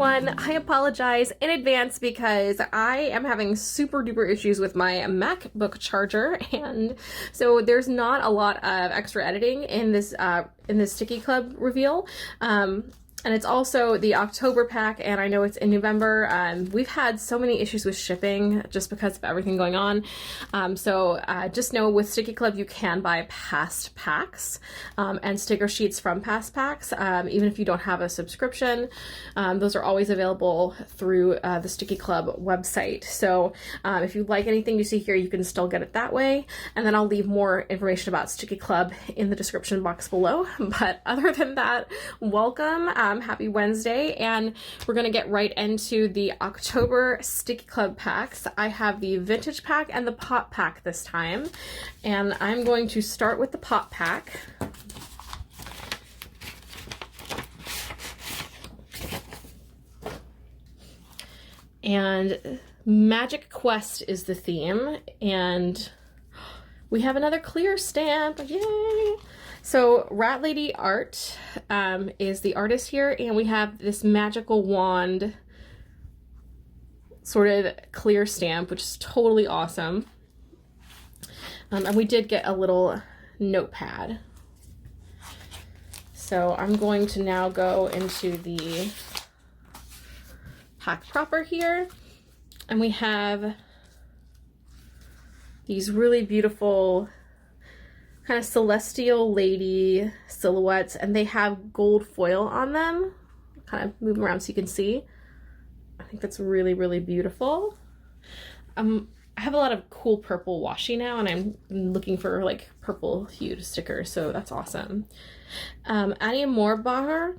everyone. I apologize in advance because I am having super duper issues with my MacBook charger, and so there's not a lot of extra editing in this STICKII Club reveal. And it's also the October pack, and I know it's in November. We've had so many issues with shipping just because of everything going on. So just know with STICKII Club, you can buy past packs and sticker sheets from past packs, even if you don't have a subscription. Those are always available through the STICKII Club website. So if you like anything you see here, you can still get it that way. And then I'll leave more information about STICKII Club in the description box below. But other than that, welcome. Happy Wednesday, and we're gonna get right into the October STICKII Club packs. I have the vintage pack and the pop pack this time, and I'm going to start with the pop pack. And Magic Quest is the theme, and we have another clear stamp. Yay! So Rat Lady Art is the artist here, and we have this magical wand sort of clear stamp, which is totally awesome. And we did get a little notepad. So I'm going to now go into the pack proper here, and we have these really beautiful kind of celestial lady silhouettes, and they have gold foil on them. Kind of move them around so you can see. I think that's really, really beautiful. I have a lot of cool purple washi now, and I'm looking for like purple hued stickers, so that's awesome. Annie Moorbacher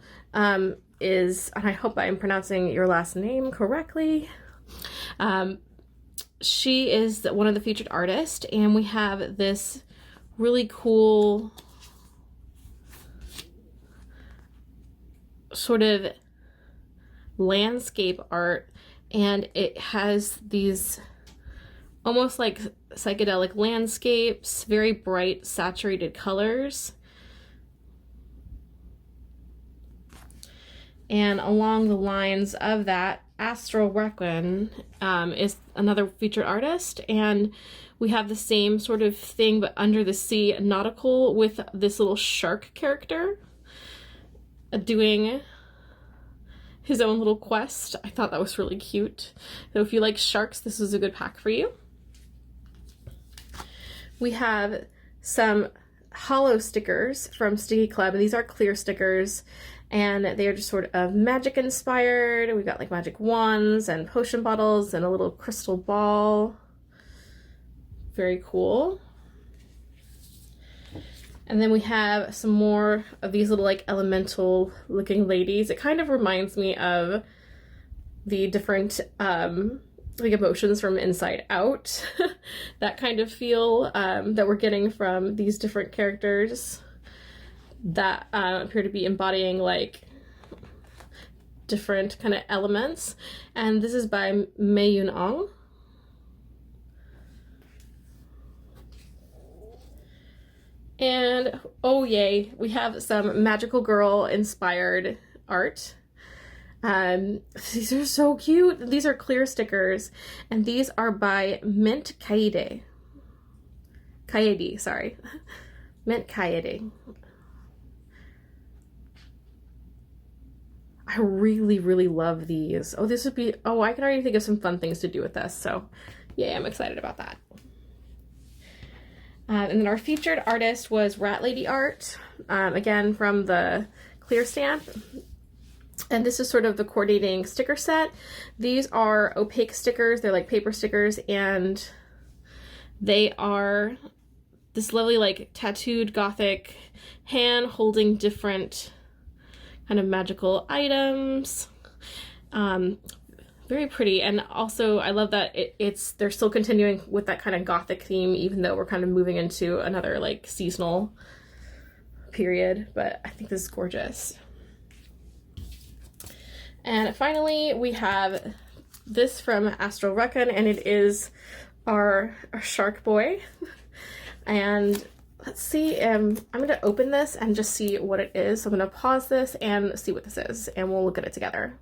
is, and I hope I'm pronouncing your last name correctly. She is one of the featured artists, and we have this really cool sort of landscape art, and it has these almost like psychedelic landscapes, very bright saturated colors. And along the lines of that, Astral Requin is another featured artist, and we have the same sort of thing but under the sea nautical with this little shark character doing his own little quest. I thought that was really cute. So if you like sharks, this is a good pack for you. We have some hollow stickers from STICKII Club. These are clear stickers, and they are just sort of magic inspired. We've got like magic wands and potion bottles and a little crystal ball. Very cool. And then we have some more of these little like elemental looking ladies. It kind of reminds me of the different like emotions from Inside Out. That kind of feel that we're getting from these different characters that appear to be embodying like different kind of elements. And this is by Mei Yun Ong. And oh yay, we have some magical girl inspired art. These are so cute. These are clear stickers, and these are by Mint Kaede. Kaede, sorry. Mint Kaede. I really, really love these. Oh, this would be, oh, I can already think of some fun things to do with this, so yeah, I'm excited about that. And then our featured artist was Rat Lady Art, again from the clear stamp. And this is sort of the coordinating sticker set. These are opaque stickers. They're like paper stickers, and they are this lovely like tattooed gothic hand holding different kind of magical items. Very pretty, and also I love that they're still continuing with that kind of gothic theme, even though we're kind of moving into another like seasonal period. But I think this is gorgeous. And finally, we have this from Astral Requin, and it is our shark boy. And let's see, I'm gonna open this and just see what it is. So I'm gonna pause this and see what this is, and we'll look at it together.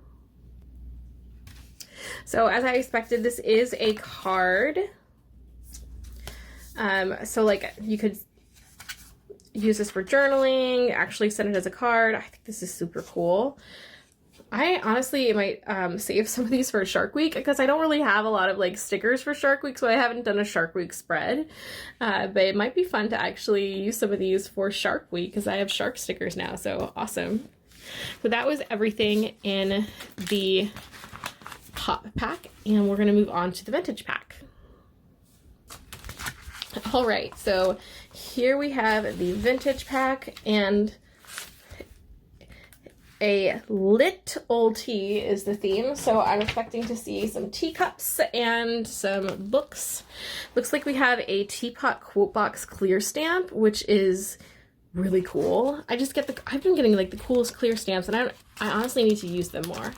So as I expected, this is a card. So like you could use this for journaling, actually send it as a card. I think this is super cool. I honestly might save some of these for Shark Week because I don't really have a lot of like stickers for Shark Week, so I haven't done a Shark Week spread. But it might be fun to actually use some of these for Shark Week because I have shark stickers now, so awesome. So that was everything in the pop pack, and we're gonna move on to the vintage pack. All right, so here we have the vintage pack, and a lit old tea is the theme. So I'm expecting to see some teacups and some books. Looks like we have a teapot quote box clear stamp, which is really cool. I've been getting like the coolest clear stamps, and I honestly need to use them more.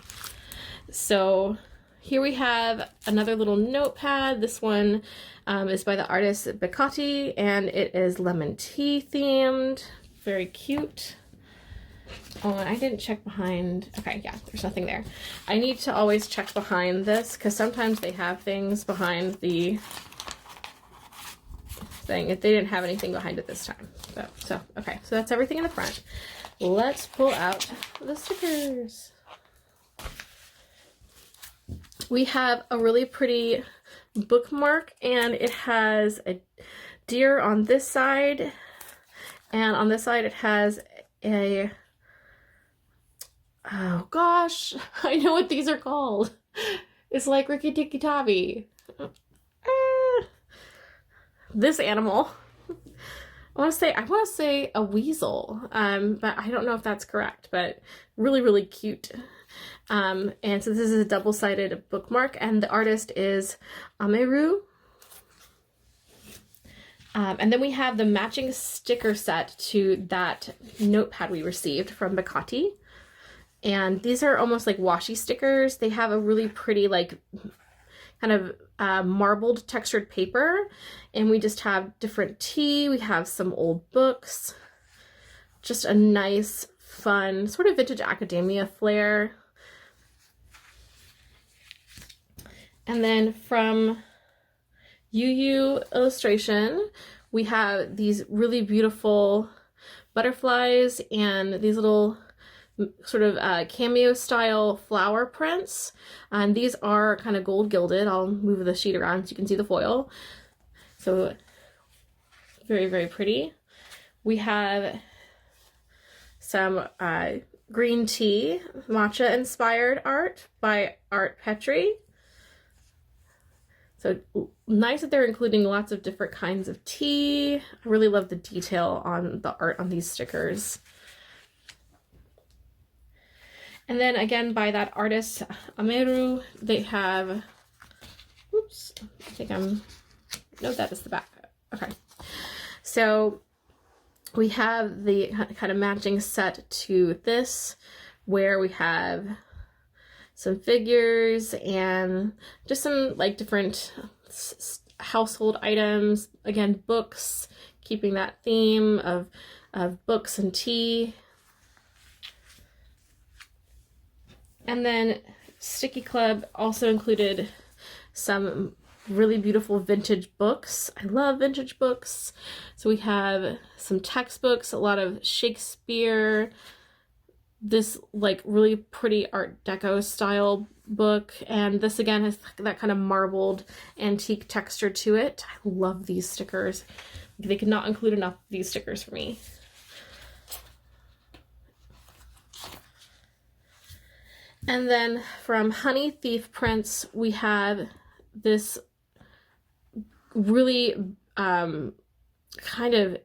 So here we have another little notepad. This one is by the artist Beccati, and it is lemon tea themed. Very cute. Oh, and I didn't check behind. Okay, yeah, there's nothing there. I need to always check behind this because sometimes they have things behind the thing. They didn't have anything behind it this time. So okay, so that's everything in the front. Let's pull out the stickers. We have a really pretty bookmark, and it has a deer on this side, and on this side it has a, oh gosh, I know what these are called. It's like Ricky Tikki Tavi. This animal. I want to say a weasel, but I don't know if that's correct, but really, really cute. And so this is a double-sided bookmark, and the artist is Ameru. And then we have the matching sticker set to that notepad we received from Beccati. And these are almost like washi stickers. They have a really pretty, like, kind of marbled textured paper, and we just have different tea. We have some old books, just a nice, fun, sort of vintage academia flair. And then from Yu Illustration, we have these really beautiful butterflies and these little sort of cameo style flower prints, and these are kind of gold gilded. I'll move the sheet around so you can see the foil. So very, very pretty. We have some green tea, matcha inspired art by Art Petrie. So nice that they're including lots of different kinds of tea. I really love the detail on the art on these stickers. And then again, by that artist, Ameru, they have, oops, I think no, that is the back. Okay. So we have the kind of matching set to this, where we have some figures and just some like different household items. Again, books, keeping that theme of books and tea. And then STICKII Club also included some really beautiful vintage books. I love vintage books. So we have some textbooks, a lot of Shakespeare, this like really pretty Art Deco style book, and this again has that kind of marbled antique texture to it. I love these stickers. They could not include enough of these stickers for me. And then from Honey Thief Prints, we have this really kind of,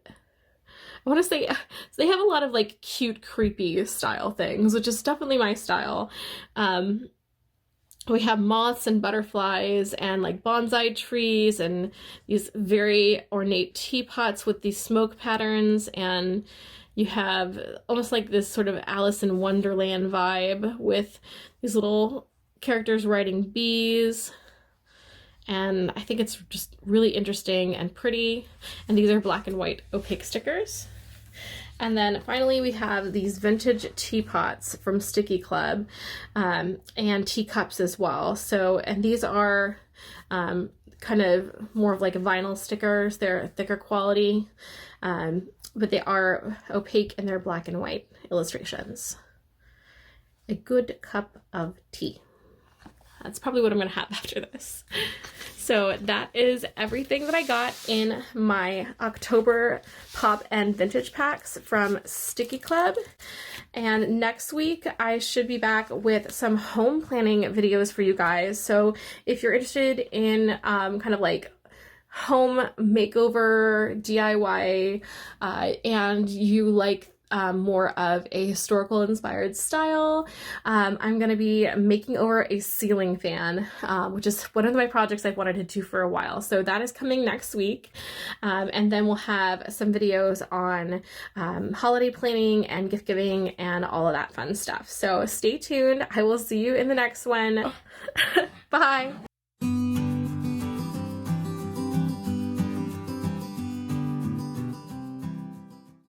I want to say, they have a lot of like cute, creepy style things, which is definitely my style. We have moths and butterflies and like bonsai trees and these very ornate teapots with these smoke patterns, and you have almost like this sort of Alice in Wonderland vibe with these little characters riding bees. And I think it's just really interesting and pretty. And these are black and white opaque stickers. And then finally we have these vintage teapots from STICKII Club, and teacups as well. So, and these are kind of more of like vinyl stickers. They're thicker quality, but they are opaque and they're black and white illustrations. A good cup of tea. That's probably what I'm gonna have after this. So that is everything that I got in my October pop and vintage packs from STICKII Club. And next week I should be back with some home planning videos for you guys. So if you're interested in kind of like home makeover DIY, and you like more of a historical inspired style, I'm going to be making over a ceiling fan, which is one of my projects I've wanted to do for a while. So that is coming next week. And then we'll have some videos on holiday planning and gift giving and all of that fun stuff. So stay tuned. I will see you in the next one. Bye.